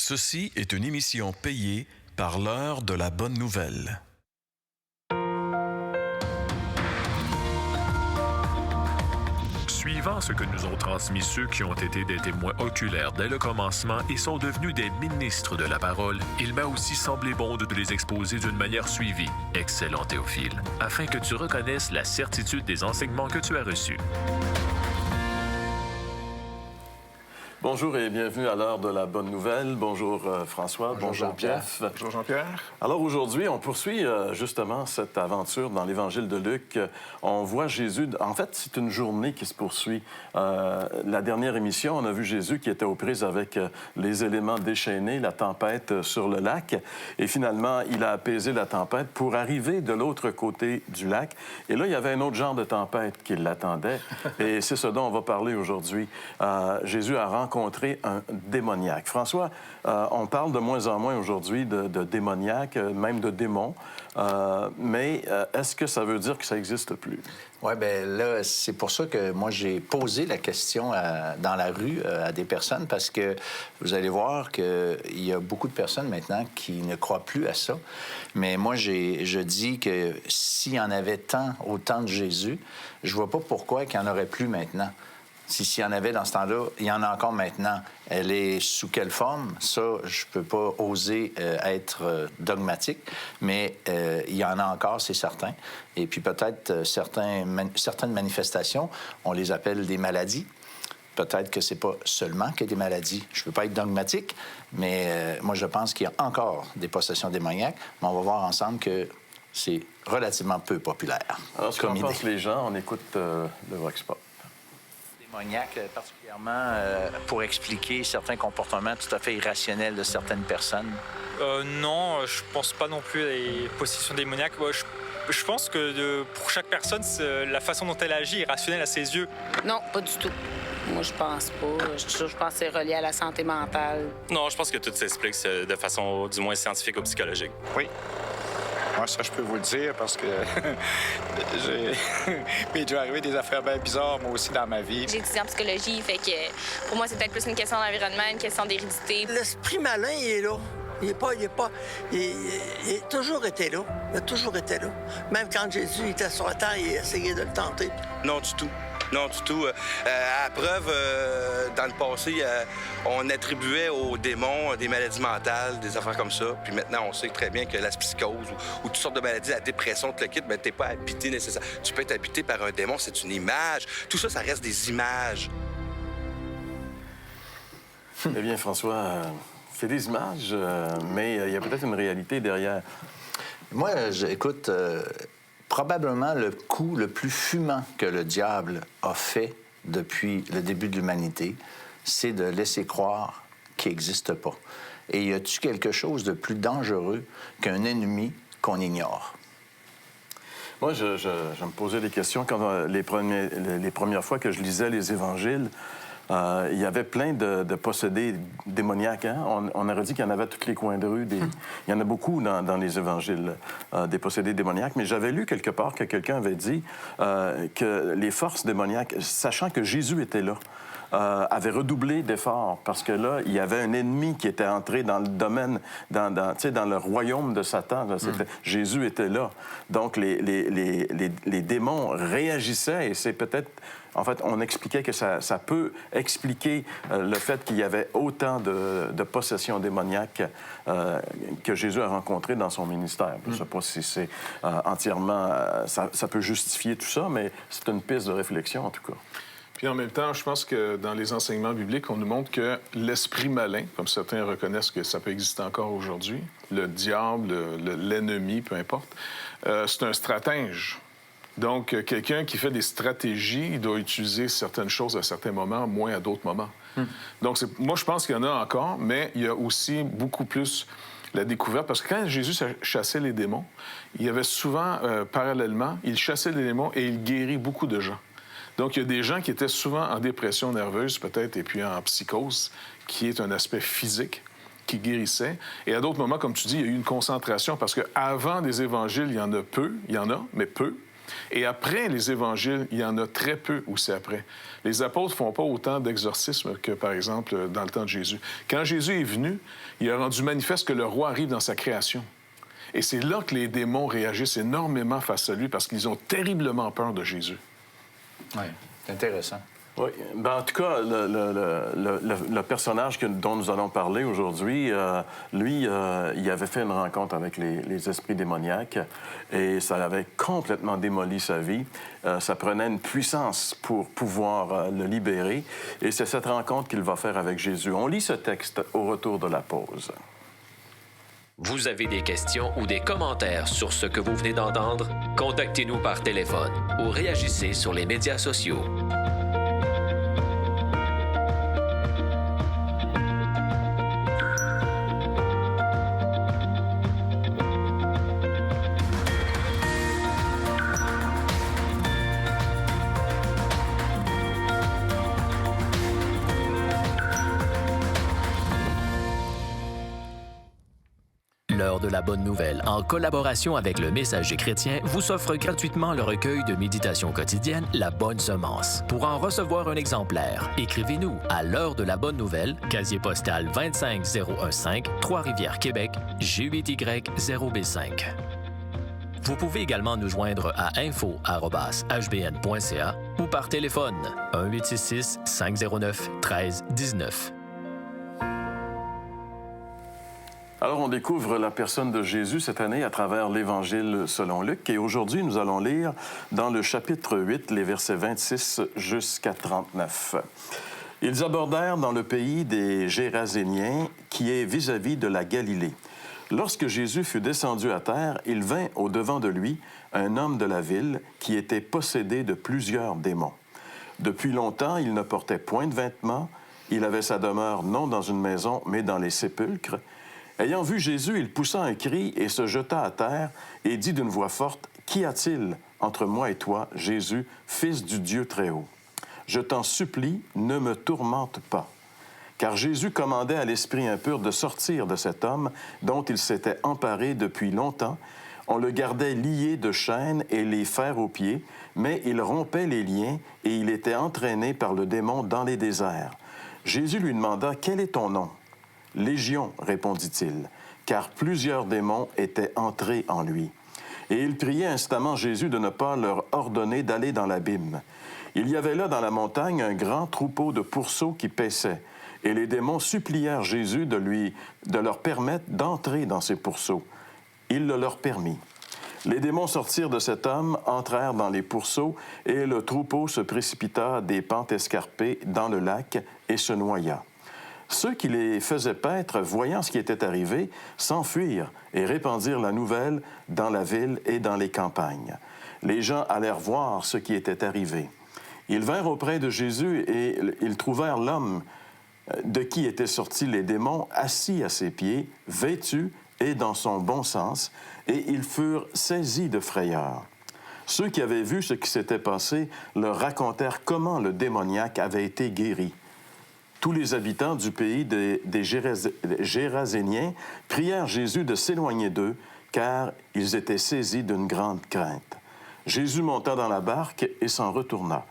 Ceci est une émission payée par l'heure de la bonne nouvelle. Suivant ce que nous ont transmis ceux qui ont été des témoins oculaires dès le commencement et sont devenus des ministres de la parole, il m'a aussi semblé bon de les exposer d'une manière suivie, excellent Théophile, afin que tu reconnaisses la certitude des enseignements que tu as reçus. Bonjour et bienvenue à l'heure de la bonne nouvelle. Bonjour François, bonjour Jeff. Bonjour Jean-Pierre. Alors aujourd'hui, on poursuit justement cette aventure dans l'Évangile de Luc. On voit Jésus, en fait, c'est une journée qui se poursuit. La dernière émission, on a vu Jésus qui était aux prises avec les éléments déchaînés, la tempête sur le lac. Et finalement, il a apaisé la tempête pour arriver de l'autre côté du lac. Et là, il y avait un autre genre de tempête qui l'attendait. Et c'est ce dont on va parler aujourd'hui. Jésus a rencontré un démoniaque. François, on parle de moins en moins aujourd'hui de démoniaque, même de démons, mais est-ce que ça veut dire que ça n'existe plus? Oui, bien là, c'est pour ça que moi, j'ai posé la question dans la rue à des personnes, parce que vous allez voir qu'il y a beaucoup de personnes maintenant qui ne croient plus à ça. Mais moi, je dis que s'il y en avait au temps de Jésus, je vois pas pourquoi il n'y en aurait plus maintenant. S'il y en avait dans ce temps-là, il y en a encore maintenant. Elle est sous quelle forme? Ça, je ne peux pas oser être dogmatique, mais il y en a encore, c'est certain. Et puis peut-être certaines manifestations, on les appelle des maladies. Peut-être que c'est pas seulement que des maladies. Je ne veux pas être dogmatique, mais moi, je pense qu'il y a encore des possessions démoniaques, mais on va voir ensemble que c'est relativement peu populaire. Alors, ce qu'en pensent les gens, on écoute le Vox Pop. Démoniaque, particulièrement pour expliquer certains comportements tout à fait irrationnels de certaines personnes? Non, je pense pas non plus à des possessions démoniaques. Je pense que pour chaque personne, la façon dont elle agit est rationnelle à ses yeux. Non, pas du tout. Moi, je pense pas. Je pense que c'est relié à la santé mentale. Non, je pense que tout s'explique de façon du moins scientifique ou psychologique. Oui. Moi, ça, je peux vous le dire parce que il est déjà arrivé des affaires bien bizarres, moi aussi, dans ma vie. J'ai étudié en psychologie, fait que pour moi, c'est peut-être plus une question d'environnement, une question d'hérédité. L'esprit malin, il est là. Il a toujours été là. Il a toujours été là. Même quand Jésus était sur la terre, il essayait de le tenter. Non, du tout. Non, du tout. À preuve, dans le passé, on attribuait aux démons des maladies mentales, des affaires comme ça. Puis maintenant, on sait très bien que la psychose ou toutes sortes de maladies, la dépression, tout le kit, ben, t'es pas habité nécessairement. Tu peux être habité par un démon, c'est une image. Tout ça, ça reste des images. Eh bien, François, c'est des images, mais il y a peut-être une réalité derrière. Moi, écoute... probablement le coup le plus fumant que le diable a fait depuis le début de l'humanité, c'est de laisser croire qu'il n'existe pas. Et y a-t-il quelque chose de plus dangereux qu'un ennemi qu'on ignore? Moi, je me posais des questions quand les premières fois que je lisais les évangiles. Il y avait plein de possédés démoniaques. Hein? On aurait dit qu'il y en avait à tous les coins de rue. Il y en a beaucoup dans les évangiles, des possédés démoniaques. Mais j'avais lu quelque part que quelqu'un avait dit que les forces démoniaques, sachant que Jésus était là, avaient redoublé d'efforts parce que là, il y avait un ennemi qui était entré dans le domaine, dans le royaume de Satan. Là, Jésus était là. Donc, les démons réagissaient et c'est peut-être... En fait, on expliquait que ça peut expliquer le fait qu'il y avait autant de possessions démoniaques que Jésus a rencontrées dans son ministère. Je ne sais pas si c'est entièrement... ça peut justifier tout ça, mais c'est une piste de réflexion, en tout cas. Puis en même temps, je pense que dans les enseignements bibliques, on nous montre que l'esprit malin, comme certains reconnaissent que ça peut exister encore aujourd'hui, le diable, l'ennemi, peu importe, c'est un stratège. Donc, quelqu'un qui fait des stratégies, il doit utiliser certaines choses à certains moments, moins à d'autres moments. Donc, moi, je pense qu'il y en a encore, mais il y a aussi beaucoup plus la découverte. Parce que quand Jésus chassait les démons, il y avait souvent, parallèlement, il chassait les démons et il guérit beaucoup de gens. Donc, il y a des gens qui étaient souvent en dépression nerveuse, peut-être, et puis en psychose, qui est un aspect physique, qui guérissait. Et à d'autres moments, comme tu dis, il y a eu une concentration, parce qu'avant des évangiles, il y en a, mais peu. Et après les évangiles, il y en a très peu aussi après. Les apôtres ne font pas autant d'exorcismes que, par exemple, dans le temps de Jésus. Quand Jésus est venu, il a rendu manifeste que le roi arrive dans sa création. Et c'est là que les démons réagissent énormément face à lui parce qu'ils ont terriblement peur de Jésus. Oui, c'est intéressant. Oui. Ben, en tout cas, le personnage dont nous allons parler aujourd'hui, lui, il avait fait une rencontre avec les esprits démoniaques et ça avait complètement démoli sa vie. Ça prenait une puissance pour pouvoir le libérer et c'est cette rencontre qu'il va faire avec Jésus. On lit ce texte au retour de la pause. Vous avez des questions ou des commentaires sur ce que vous venez d'entendre? Contactez-nous par téléphone ou réagissez sur les médias sociaux. L'heure de la bonne nouvelle, en collaboration avec le Messager chrétien, vous offre gratuitement le recueil de méditation quotidienne La Bonne Semence. Pour en recevoir un exemplaire, écrivez-nous à l'heure de la bonne nouvelle, casier postal 25015, Trois-Rivières, Québec, G8Y0B5. Vous pouvez également nous joindre à info@hbn.ca ou par téléphone 1-866-509-1319. Alors, on découvre la personne de Jésus cette année à travers l'Évangile selon Luc. Et aujourd'hui, nous allons lire dans le chapitre 8, les versets 26 jusqu'à 39. Ils abordèrent dans le pays des Géraséniens, qui est vis-à-vis de la Galilée. Lorsque Jésus fut descendu à terre, il vint au-devant de lui un homme de la ville qui était possédé de plusieurs démons. Depuis longtemps, il ne portait point de vêtements. Il avait sa demeure non dans une maison, mais dans les sépulcres. Ayant vu Jésus, il poussa un cri et se jeta à terre et dit d'une voix forte, « Qu'y a-t-il entre moi et toi, Jésus, Fils du Dieu Très-Haut? Je t'en supplie, ne me tourmente pas. » Car Jésus commandait à l'esprit impur de sortir de cet homme dont il s'était emparé depuis longtemps. On le gardait lié de chaînes et les fers aux pieds, mais il rompait les liens et il était entraîné par le démon dans les déserts. Jésus lui demanda, « Quel est ton nom? » « Légion, répondit-il, car plusieurs démons étaient entrés en lui. Et il priait instamment Jésus de ne pas leur ordonner d'aller dans l'abîme. Il y avait là dans la montagne un grand troupeau de pourceaux qui paissaient, et les démons supplièrent Jésus de leur permettre d'entrer dans ces pourceaux. Il le leur permit. Les démons sortirent de cet homme, entrèrent dans les pourceaux, et le troupeau se précipita des pentes escarpées dans le lac et se noya. Ceux qui les faisaient paître, voyant ce qui était arrivé, s'enfuirent et répandirent la nouvelle dans la ville et dans les campagnes. Les gens allèrent voir ce qui était arrivé. Ils vinrent auprès de Jésus et ils trouvèrent l'homme de qui étaient sortis les démons assis à ses pieds, vêtu et dans son bon sens, et ils furent saisis de frayeur. Ceux qui avaient vu ce qui s'était passé leur racontèrent comment le démoniaque avait été guéri. Tous les habitants du pays des Géraséniens prièrent Jésus de s'éloigner d'eux, car ils étaient saisis d'une grande crainte. Jésus monta dans la barque et s'en retourna.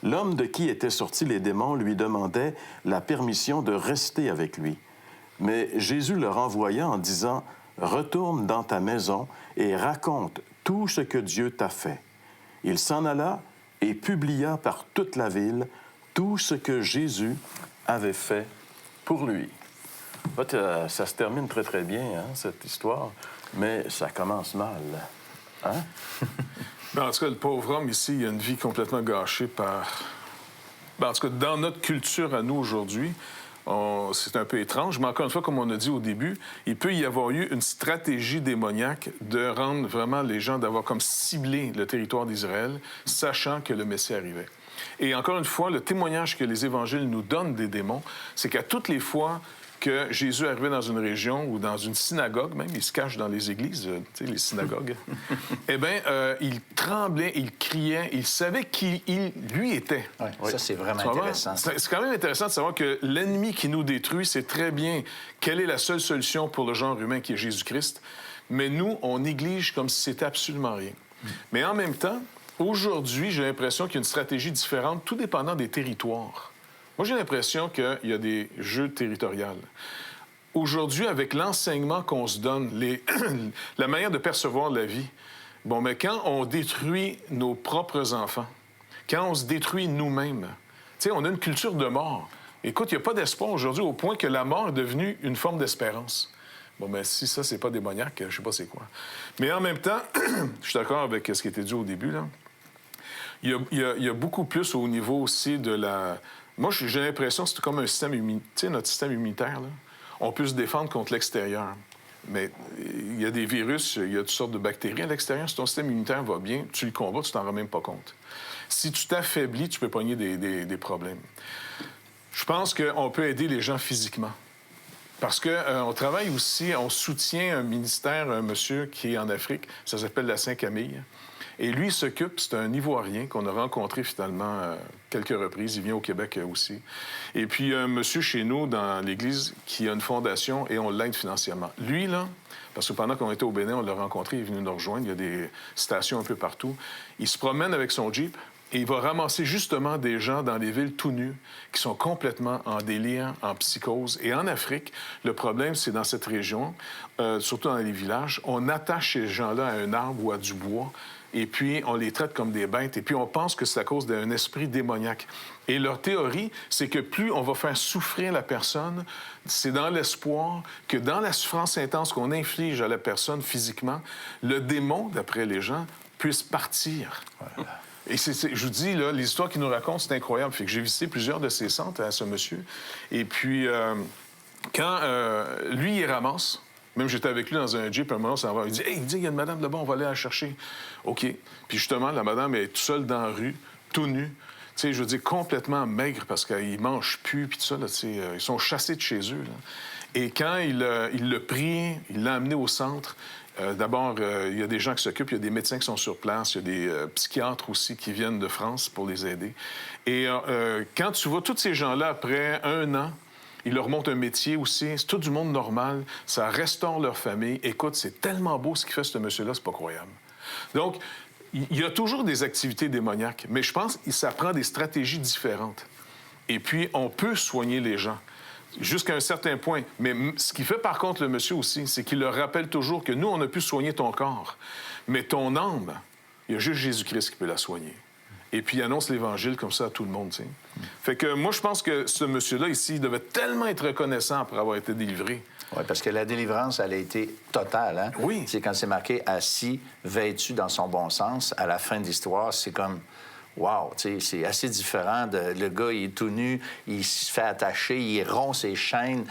L'homme de qui étaient sortis les démons lui demandait la permission de rester avec lui. Mais Jésus le renvoya en disant, « Retourne dans ta maison et raconte tout ce que Dieu t'a fait. » Il s'en alla et publia par toute la ville tout ce que Jésus avait fait pour lui. En fait, ça se termine très, très bien, hein, cette histoire, mais ça commence mal. Hein? En tout cas, le pauvre homme, ici, il a une vie complètement gâchée par... en tout cas, dans notre culture à nous aujourd'hui, c'est un peu étrange, mais encore une fois, comme on a dit au début, il peut y avoir eu une stratégie démoniaque de rendre vraiment les gens, d'avoir comme ciblé le territoire d'Israël, sachant que le Messie arrivait. Et encore une fois, le témoignage que les évangiles nous donnent des démons, c'est qu'à toutes les fois que Jésus arrivait dans une région ou dans une synagogue, même, il se cache dans les églises, tu sais, les synagogues, eh bien, il tremblait, il criait, il savait qui lui était. Ouais, oui. Ça, c'est vraiment intéressant. C'est quand même intéressant de savoir que l'ennemi qui nous détruit sait très bien quelle est la seule solution pour le genre humain qui est Jésus-Christ, mais nous, on néglige comme si c'était absolument rien. Mais en même temps, Aujourd'hui, j'ai l'impression qu'il y a une stratégie différente, tout dépendant des territoires. Moi, j'ai l'impression qu'il y a des jeux territoriaux. Aujourd'hui, avec l'enseignement qu'on se donne, la manière de percevoir la vie, bon, mais quand on détruit nos propres enfants, quand on se détruit nous-mêmes, tu sais, on a une culture de mort. Écoute, il n'y a pas d'espoir aujourd'hui au point que la mort est devenue une forme d'espérance. Bon, mais si ça, c'est pas démoniaque, je sais pas c'est quoi. Mais en même temps, je suis d'accord avec ce qui était dit au début, là. Il y a beaucoup plus au niveau aussi de la... Moi, j'ai l'impression que c'est comme un système immunitaire. Tu sais, notre système immunitaire, là, on peut se défendre contre l'extérieur. Mais il y a des virus, il y a toutes sortes de bactéries à l'extérieur. Si ton système immunitaire va bien, tu le combats, tu t'en rends même pas compte. Si tu t'affaiblis, tu peux pogner des problèmes. Je pense qu'on peut aider les gens physiquement. Parce qu'on travaille aussi, on soutient un ministère, un monsieur qui est en Afrique, ça s'appelle la Saint-Camille. Et lui, il s'occupe, c'est un Ivoirien qu'on a rencontré finalement quelques reprises. Il vient au Québec aussi. Et puis, il y a un monsieur chez nous dans l'Église qui a une fondation et on l'aide financièrement. Lui, là, parce que pendant qu'on était au Bénin, on l'a rencontré, il est venu nous rejoindre. Il y a des stations un peu partout. Il se promène avec son Jeep et il va ramasser justement des gens dans les villes tout nus qui sont complètement en délire, en psychose. Et en Afrique, le problème, c'est dans cette région, surtout dans les villages, on attache ces gens-là à un arbre ou à du bois et puis on les traite comme des bêtes, et puis on pense que c'est à cause d'un esprit démoniaque. Et leur théorie, c'est que plus on va faire souffrir la personne, c'est dans l'espoir que dans la souffrance intense qu'on inflige à la personne physiquement, le démon, d'après les gens, puisse partir. Voilà. Et je vous dis, là, l'histoire qu'il nous raconte, c'est incroyable. Fait que j'ai visité plusieurs de ces centres à ce monsieur. Et puis, quand lui, il ramasse, même j'étais avec lui dans un Jeep, un moment, il dit « Hey, il y a une madame là-bas, on va aller la chercher. » OK. Puis justement, la madame est toute seule dans la rue, tout nue. Tu sais, je veux dire, complètement maigre parce qu'ils mangent plus, puis tout ça, là, ils sont chassés de chez eux, là. Et quand il l'a pris, il l'a amené au centre. D'abord, il y a des gens qui s'occupent, il y a des médecins qui sont sur place, il y a des psychiatres aussi qui viennent de France pour les aider. Et quand tu vois tous ces gens-là, après 1 an, ils leur montrent un métier aussi, c'est tout du monde normal, ça restaure leur famille. Écoute, c'est tellement beau ce qu'il fait, ce monsieur-là, c'est pas croyable. Donc, il y a toujours des activités démoniaques, mais je pense que ça prend des stratégies différentes. Et puis, on peut soigner les gens jusqu'à un certain point. Mais ce qui fait, par contre, le monsieur aussi, c'est qu'il leur rappelle toujours que nous, on a pu soigner ton corps, mais ton âme, il y a juste Jésus-Christ qui peut la soigner. Et puis, il annonce l'Évangile comme ça à tout le monde, tu sais. Fait que moi, je pense que ce monsieur-là, ici, il devait tellement être reconnaissant pour avoir été délivré. Oui, parce que la délivrance, elle a été totale, hein? Oui. C'est quand c'est marqué « assis, vêtu dans son bon sens », à la fin de l'histoire, c'est comme... Wow, tu sais, c'est assez différent. Le gars, il est tout nu, il se fait attacher, il rompt ses chaînes.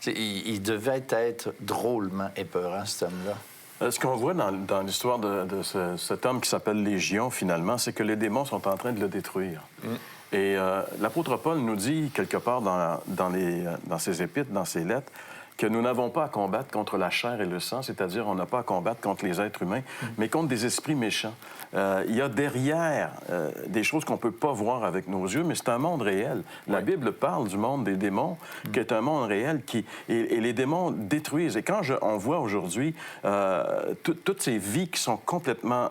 Il devait être drôlement épeurant, cet homme-là. Ce qu'on voit dans l'histoire de cet homme qui s'appelle Légion, finalement, c'est que les démons sont en train de le détruire. Et l'apôtre Paul nous dit, quelque part dans ses épîtres, dans ses lettres, que nous n'avons pas à combattre contre la chair et le sang, c'est-à-dire on n'a pas à combattre contre les êtres humains, mais contre des esprits méchants. Il y a derrière des choses qu'on ne peut pas voir avec nos yeux, mais c'est un monde réel. La Bible parle du monde des démons, qui est un monde réel, et les démons détruisent. Et quand on voit aujourd'hui toutes ces vies qui sont complètement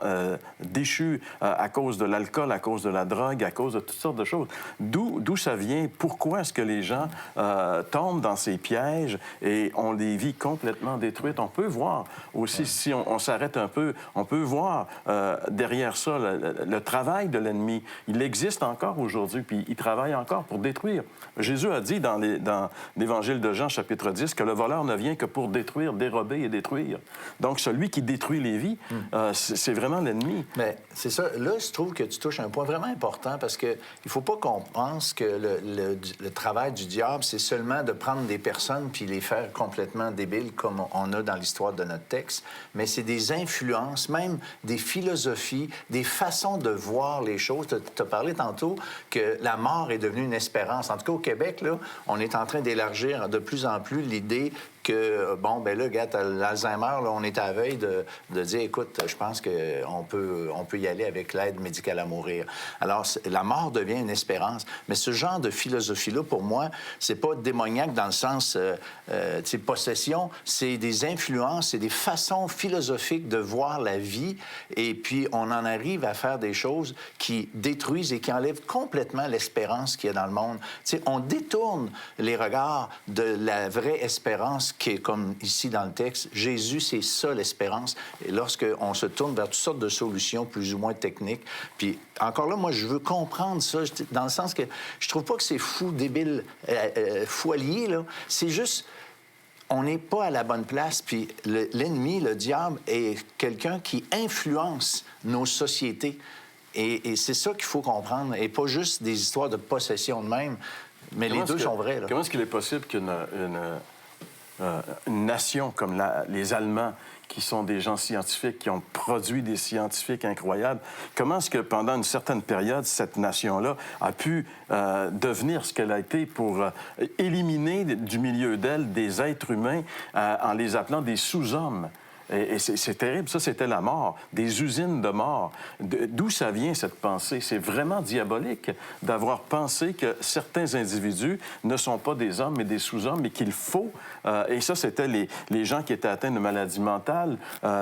déchues à cause de l'alcool, à cause de la drogue, à cause de toutes sortes de choses, d'où ça vient? Pourquoi est-ce que les gens tombent dans ces pièges et on les vit complètement détruites? On peut voir aussi, si on s'arrête un peu, on peut voir derrière ça le travail de l'ennemi. Il existe encore aujourd'hui, puis il travaille encore pour détruire. Jésus a dit dans l'Évangile de Jean, chapitre 10, que le voleur ne vient que pour détruire, dérober et détruire. Donc, celui qui détruit les vies, c'est vraiment l'ennemi. Mais c'est ça. Là, je trouve que tu touches un point vraiment important parce qu'il ne faut pas qu'on pense que le travail du diable, c'est seulement de prendre des personnes puis les faire complètement débiles comme on a dans l'histoire de notre texte, mais c'est des influences, même des philosophies, des façons de voir les choses. Tu as parlé tantôt que la mort est devenue une espérance. En tout cas, au Québec, là, on est en train d'élargir de plus en plus l'idée que, bon, ben là, regarde, l'Alzheimer, là, on est à la veille de dire, écoute, je pense qu'on peut y aller avec l'aide médicale à mourir. Alors, la mort devient une espérance. Mais ce genre de philosophie-là, pour moi, c'est pas démoniaque dans le sens, possession, c'est des influences, c'est des façons philosophiques de voir la vie, et puis on en arrive à faire des choses qui détruisent et qui enlèvent complètement l'espérance qu'il y a dans le monde. T'sais, on détourne les regards de la vraie espérance qui est, comme ici dans le texte, Jésus, c'est ça l'espérance. Et lorsqu'on se tourne vers toutes sortes de solutions plus ou moins techniques, puis encore là, moi, je veux comprendre ça, dans le sens que je trouve pas que c'est fou, débile, fou allié, là. C'est juste... On n'est pas à la bonne place, puis l'ennemi, le diable, est quelqu'un qui influence nos sociétés. Et c'est ça qu'il faut comprendre, et pas juste des histoires de possession de même, mais les deux sont vrais. Là. Comment est-ce qu'il est possible qu'une nation comme les Allemands, qui sont des gens scientifiques, qui ont produit des scientifiques incroyables, comment est-ce que pendant une certaine période, cette nation-là a pu devenir ce qu'elle a été pour éliminer du milieu d'elle des êtres humains en les appelant des sous-hommes? Et c'est terrible. Ça, c'était la mort, des usines de mort. D'où ça vient, cette pensée? C'est vraiment diabolique d'avoir pensé que certains individus ne sont pas des hommes, mais des sous-hommes, mais qu'il faut... et ça, c'était les gens qui étaient atteints de maladies mentales.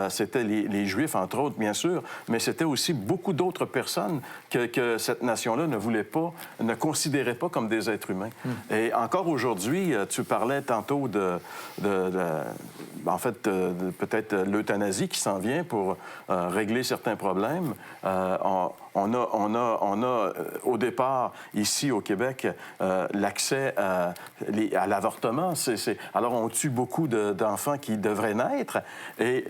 C'était les Juifs, entre autres, bien sûr, mais c'était aussi beaucoup d'autres personnes que cette nation-là ne voulait pas, ne considérait pas comme des êtres humains. Et encore aujourd'hui, tu parlais tantôt peut-être l'euthanasie qui s'en vient pour régler certains problèmes. On a au départ, ici au Québec, l'accès à l'avortement. Alors, on tue beaucoup d'enfants qui devraient naître. Et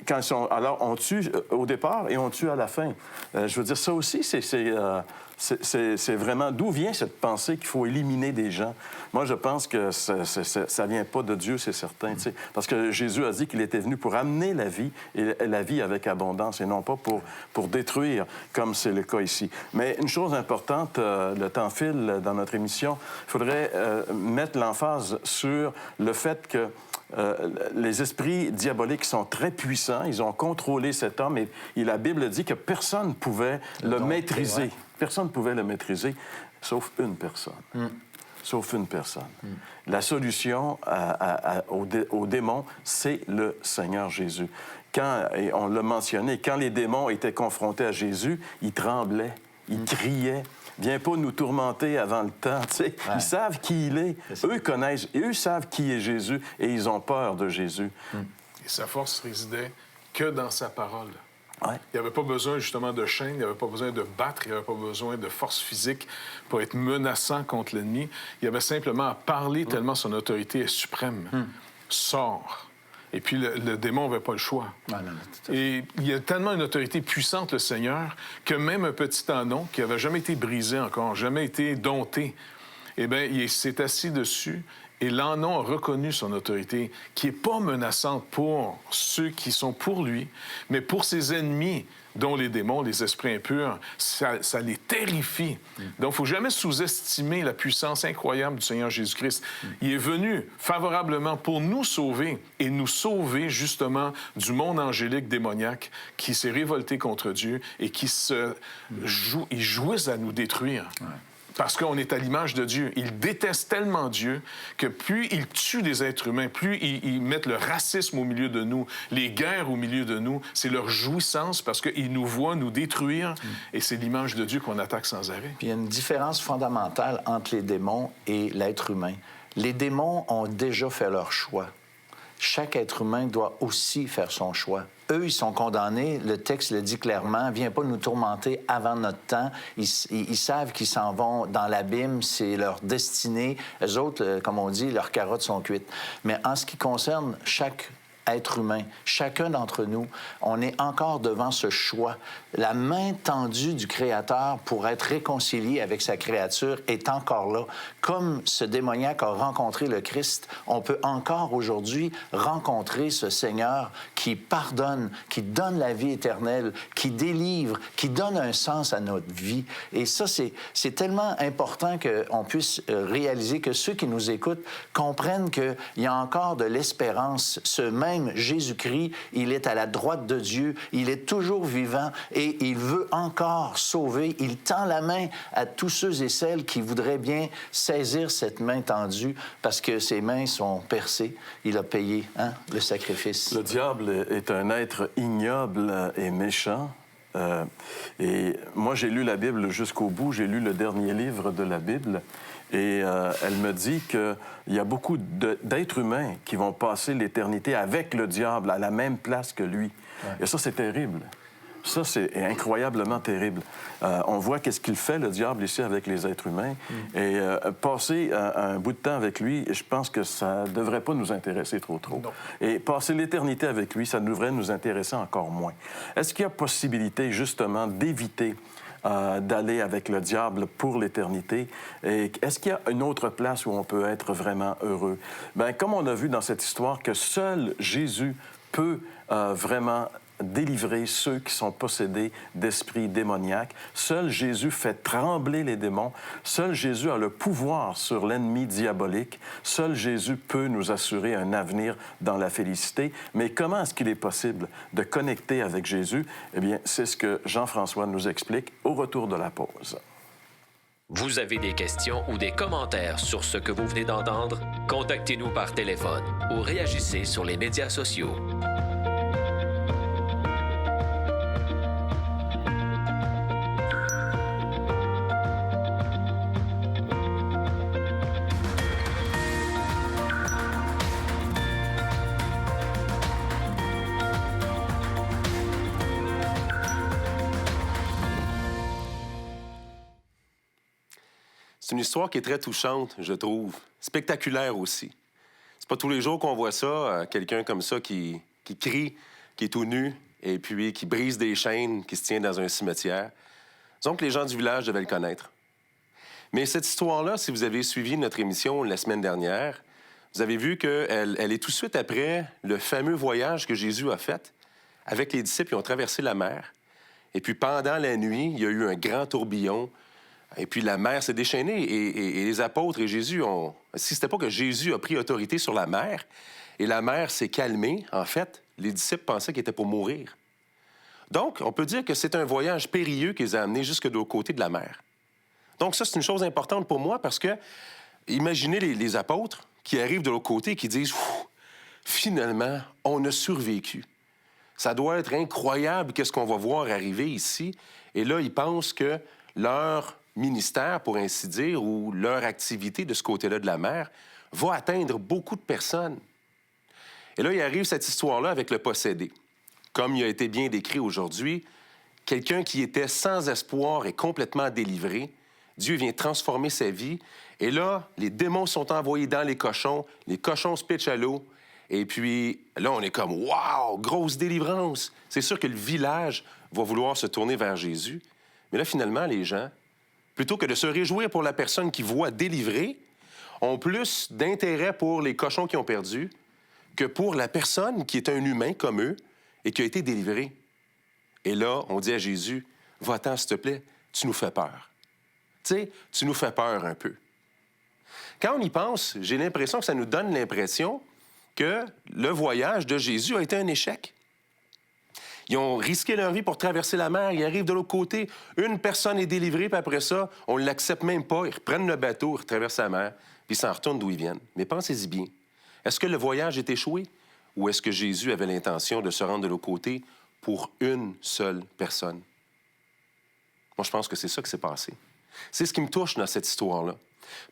quand ils sont... Alors, on tue au départ et on tue à la fin. Je veux dire, ça aussi, c'est vraiment... D'où vient cette pensée qu'il faut éliminer des gens? Moi, je pense que ça vient pas de Dieu, c'est certain. T'sais. Parce que Jésus a dit qu'il était venu pour amener la vie, et la vie avec abondance, et non pas pour détruire, comme c'est le cas ici. Mais une chose importante, le temps file dans notre émission, il faudrait mettre l'emphase sur le fait que les esprits diaboliques sont très puissants. Ils ont contrôlé cet homme et la Bible dit que personne ne pouvait le maîtriser. Ouais. Personne ne pouvait le maîtriser, sauf une personne. Sauf une personne. La solution aux démons, c'est le Seigneur Jésus. Et on l'a mentionné, quand les démons étaient confrontés à Jésus, ils tremblaient, ils criaient. Viens pas nous tourmenter avant le temps. Ouais. Ils savent qui il est. Eux connaissent, eux savent qui est Jésus et ils ont peur de Jésus. Et sa force résidait que dans sa parole. Ouais. Il n'y avait pas besoin, justement, de chaînes, il n'y avait pas besoin de battre, il n'y avait pas besoin de force physique pour être menaçant contre l'ennemi. Il y avait simplement à parler tellement son autorité est suprême. Sors. Et puis, le démon n'avait pas le choix. Et il y a tellement une autorité puissante, le Seigneur, que même un petit anon qui n'avait jamais été brisé encore, jamais été dompté, eh bien, il s'est assis dessus. Et l'anon a reconnu son autorité, qui n'est pas menaçante pour ceux qui sont pour lui, mais pour ses ennemis, dont les démons, les esprits impurs, ça les terrifie. Donc, il ne faut jamais sous-estimer la puissance incroyable du Seigneur Jésus-Christ. Il est venu favorablement pour nous sauver et nous sauver justement du monde angélique démoniaque qui s'est révolté contre Dieu et qui jouissent à nous détruire. Ouais. Parce qu'on est à l'image de Dieu. Ils détestent tellement Dieu que plus ils tuent des êtres humains, plus ils mettent le racisme au milieu de nous, les guerres au milieu de nous, c'est leur jouissance parce qu'ils nous voient nous détruire et c'est l'image de Dieu qu'on attaque sans arrêt. Puis il y a une différence fondamentale entre les démons et l'être humain. Les démons ont déjà fait leur choix. Chaque être humain doit aussi faire son choix. Eux, ils sont condamnés, le texte le dit clairement, « Viens pas nous tourmenter avant notre temps ». Ils savent qu'ils s'en vont dans l'abîme, c'est leur destinée. Eux autres, comme on dit, leurs carottes sont cuites. Mais en ce qui concerne chaque être humain, chacun d'entre nous, on est encore devant ce choix. La main tendue du Créateur pour être réconcilié avec sa créature est encore là. Comme ce démoniaque a rencontré le Christ, on peut encore aujourd'hui rencontrer ce Seigneur qui pardonne, qui donne la vie éternelle, qui délivre, qui donne un sens à notre vie. Et ça, c'est tellement important qu'on puisse réaliser que ceux qui nous écoutent comprennent qu'il y a encore de l'espérance. Ce même Jésus-Christ, il est à la droite de Dieu, il est toujours vivant et il veut encore sauver. Il tend la main à tous ceux et celles qui voudraient bien saisir cette main tendue parce que ses mains sont percées. Il a payé le sacrifice. Le diable est un être ignoble et méchant. Et moi, j'ai lu la Bible jusqu'au bout. J'ai lu le dernier livre de la Bible. Et elle me dit qu'il y a beaucoup d'êtres humains qui vont passer l'éternité avec le diable à la même place que lui. Ouais. Et ça, c'est terrible. Ça, c'est incroyablement terrible. On voit qu'est-ce qu'il fait, le diable, ici, avec les êtres humains. Et passer un bout de temps avec lui, je pense que ça ne devrait pas nous intéresser trop. Non. Et passer l'éternité avec lui, ça devrait nous intéresser encore moins. Est-ce qu'il y a possibilité, justement, d'éviter d'aller avec le diable pour l'éternité? Et est-ce qu'il y a une autre place où on peut être vraiment heureux? Bien, comme on a vu dans cette histoire que seul Jésus peut vraiment délivrer ceux qui sont possédés d'esprits démoniaques. Seul Jésus fait trembler les démons. Seul Jésus a le pouvoir sur l'ennemi diabolique. Seul Jésus peut nous assurer un avenir dans la félicité. Mais comment est-ce qu'il est possible de connecter avec Jésus? Eh bien, c'est ce que Jean-François nous explique au retour de la pause. Vous avez des questions ou des commentaires sur ce que vous venez d'entendre? Contactez-nous par téléphone ou réagissez sur les médias sociaux. C'est une histoire qui est très touchante, je trouve. Spectaculaire aussi. C'est pas tous les jours qu'on voit ça, quelqu'un comme ça qui crie, qui est tout nu, et puis qui brise des chaînes, qui se tient dans un cimetière. Disons que les gens du village devaient le connaître. Mais cette histoire-là, si vous avez suivi notre émission la semaine dernière, vous avez vu qu'elle est tout de suite après le fameux voyage que Jésus a fait avec les disciples. Ils ont traversé la mer. Et puis pendant la nuit, il y a eu un grand tourbillon. Et puis la mer s'est déchaînée et les apôtres et Jésus ont... Si c'était pas que Jésus a pris autorité sur la mer et la mer s'est calmée, en fait, les disciples pensaient qu'ils étaient pour mourir. Donc, on peut dire que c'est un voyage périlleux qui les a amenés jusque de l'autre côté de la mer. Donc ça, c'est une chose importante pour moi parce que imaginez les apôtres qui arrivent de l'autre côté et qui disent « Finalement, on a survécu. Ça doit être incroyable qu'est-ce qu'on va voir arriver ici. » Et là, ils pensent que leur ministère, pour ainsi dire, ou leur activité de ce côté-là de la mer, va atteindre beaucoup de personnes. Et là, il arrive cette histoire-là avec le possédé. Comme il a été bien décrit aujourd'hui, quelqu'un qui était sans espoir et complètement délivré, Dieu vient transformer sa vie. Et là, les démons sont envoyés dans les cochons se pitchent à l'eau. Et puis, là, on est comme « Wow! Grosse délivrance! » C'est sûr que le village va vouloir se tourner vers Jésus. Mais là, finalement, les gens, plutôt que de se réjouir pour la personne qui voit délivrer, ont plus d'intérêt pour les cochons qui ont perdu que pour la personne qui est un humain comme eux et qui a été délivrée. Et là, on dit à Jésus, « Va-t'en, s'il te plaît, tu nous fais peur. » Tu sais, tu nous fais peur un peu. Quand on y pense, j'ai l'impression que ça nous donne l'impression que le voyage de Jésus a été un échec. Ils ont risqué leur vie pour traverser la mer. Ils arrivent de l'autre côté. Une personne est délivrée, puis après ça, on ne l'accepte même pas. Ils reprennent le bateau, ils traversent la mer, puis ils s'en retournent d'où ils viennent. Mais pensez-y bien. Est-ce que le voyage est échoué? Ou est-ce que Jésus avait l'intention de se rendre de l'autre côté pour une seule personne? Moi, je pense que c'est ça qui s'est passé. C'est ce qui me touche dans cette histoire-là.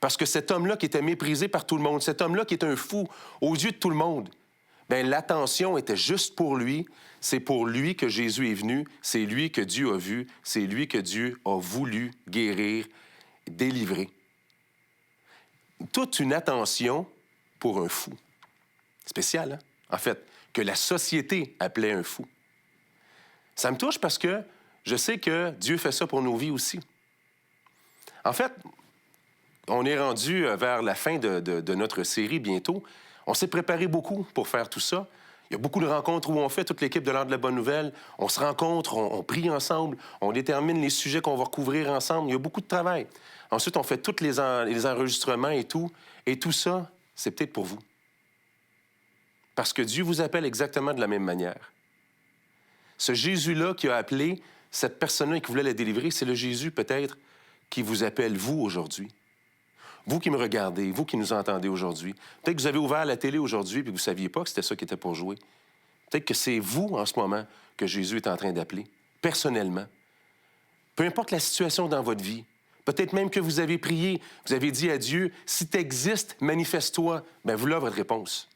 Parce que cet homme-là qui était méprisé par tout le monde, cet homme-là qui est un fou aux yeux de tout le monde, bien, l'attention était juste pour lui. C'est pour lui que Jésus est venu. C'est lui que Dieu a vu. C'est lui que Dieu a voulu guérir, délivrer. Toute une attention pour un fou. Spécial, hein? en fait, que la société appelait un fou. Ça me touche parce que je sais que Dieu fait ça pour nos vies aussi. En fait, on est rendu vers la fin de notre série bientôt. On s'est préparé beaucoup pour faire tout ça. Il y a beaucoup de rencontres où on fait, toute l'équipe de l'Heure de la Bonne Nouvelle. On se rencontre, on prie ensemble, on détermine les sujets qu'on va recouvrir ensemble. Il y a beaucoup de travail. Ensuite, on fait tous les enregistrements et tout. Et tout ça, c'est peut-être pour vous. Parce que Dieu vous appelle exactement de la même manière. Ce Jésus-là qui a appelé cette personne-là et qui voulait la délivrer, c'est le Jésus peut-être qui vous appelle vous aujourd'hui. Vous qui me regardez, vous qui nous entendez aujourd'hui, peut-être que vous avez ouvert la télé aujourd'hui et que vous ne saviez pas que c'était ça qui était pour jouer. Peut-être que c'est vous, en ce moment, que Jésus est en train d'appeler, personnellement. Peu importe la situation dans votre vie, peut-être même que vous avez prié, vous avez dit à Dieu, « Si tu existes, manifeste-toi. » Bien, voilà votre réponse.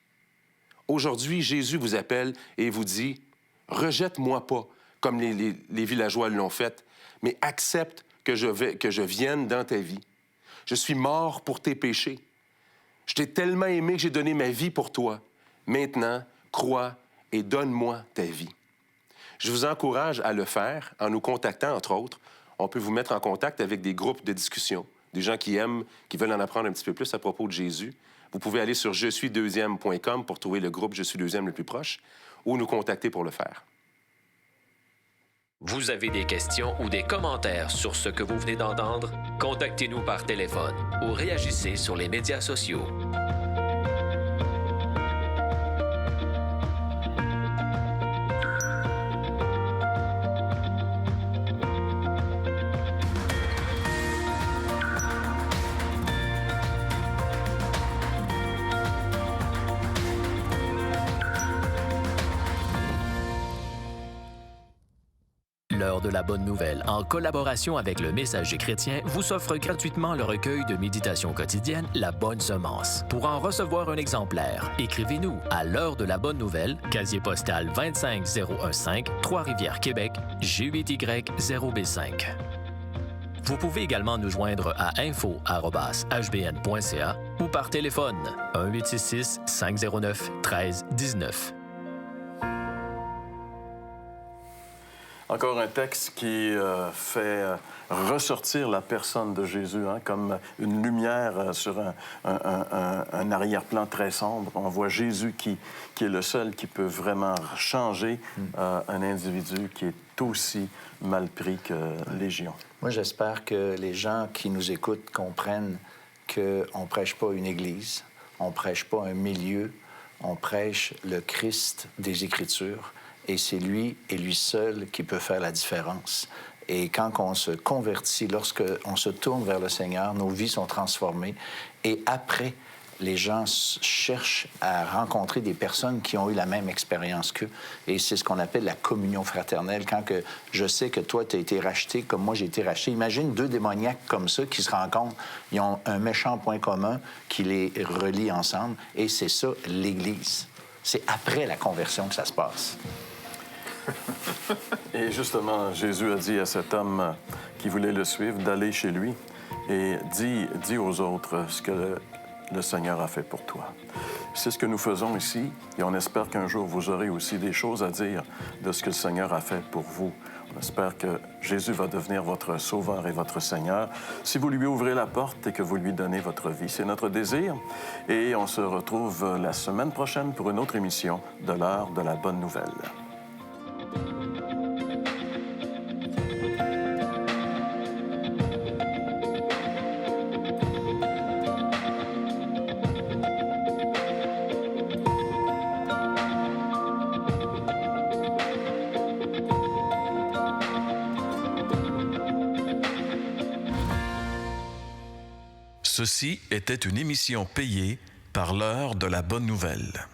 Aujourd'hui, Jésus vous appelle et vous dit, « Rejette-moi pas, comme les villageois l'ont fait, mais accepte que je vienne dans ta vie. Je suis mort pour tes péchés. Je t'ai tellement aimé que j'ai donné ma vie pour toi. Maintenant, crois et donne-moi ta vie. » Je vous encourage à le faire en nous contactant, entre autres. On peut vous mettre en contact avec des groupes de discussion, des gens qui aiment, qui veulent en apprendre un petit peu plus à propos de Jésus. Vous pouvez aller sur jesuisdeuxième.com pour trouver le groupe Je suis deuxième le plus proche ou nous contacter pour le faire. Vous avez des questions ou des commentaires sur ce que vous venez d'entendre? Contactez-nous par téléphone ou réagissez sur les médias sociaux. L'Heure de la Bonne Nouvelle, en collaboration avec le Messager chrétien, vous offre gratuitement le recueil de méditation quotidienne La Bonne Semence. Pour en recevoir un exemplaire, écrivez-nous à l'Heure de la Bonne Nouvelle, casier postal 25015, Trois-Rivières, Québec, G8Y0B5. Vous pouvez également nous joindre à info@hbn.ca ou par téléphone 1-866-509-1319. Encore un texte qui fait ressortir la personne de Jésus, comme une lumière sur un arrière-plan très sombre. On voit Jésus qui est le seul qui peut vraiment changer un individu qui est aussi mal pris que Légion. Moi, j'espère que les gens qui nous écoutent comprennent qu'on ne prêche pas une église, on ne prêche pas un milieu, on prêche le Christ des Écritures. Et c'est lui et lui seul qui peut faire la différence. Et quand on se convertit, lorsqu'on se tourne vers le Seigneur, nos vies sont transformées. Et après, les gens cherchent à rencontrer des personnes qui ont eu la même expérience qu'eux. Et c'est ce qu'on appelle la communion fraternelle. Quand je sais que toi, tu as été racheté comme moi, j'ai été racheté. Imagine deux démoniaques comme ça qui se rencontrent. Ils ont un méchant point commun qui les relie ensemble. Et c'est ça, l'Église. C'est après la conversion que ça se passe. Et justement, Jésus a dit à cet homme qui voulait le suivre d'aller chez lui et dis aux autres ce que le Seigneur a fait pour toi. C'est ce que nous faisons ici et on espère qu'un jour vous aurez aussi des choses à dire de ce que le Seigneur a fait pour vous. On espère que Jésus va devenir votre Sauveur et votre Seigneur si vous lui ouvrez la porte et que vous lui donnez votre vie. C'est notre désir et on se retrouve la semaine prochaine pour une autre émission de l'Heure de la Bonne Nouvelle. Ceci était une émission payée par l'Heure de la Bonne Nouvelle.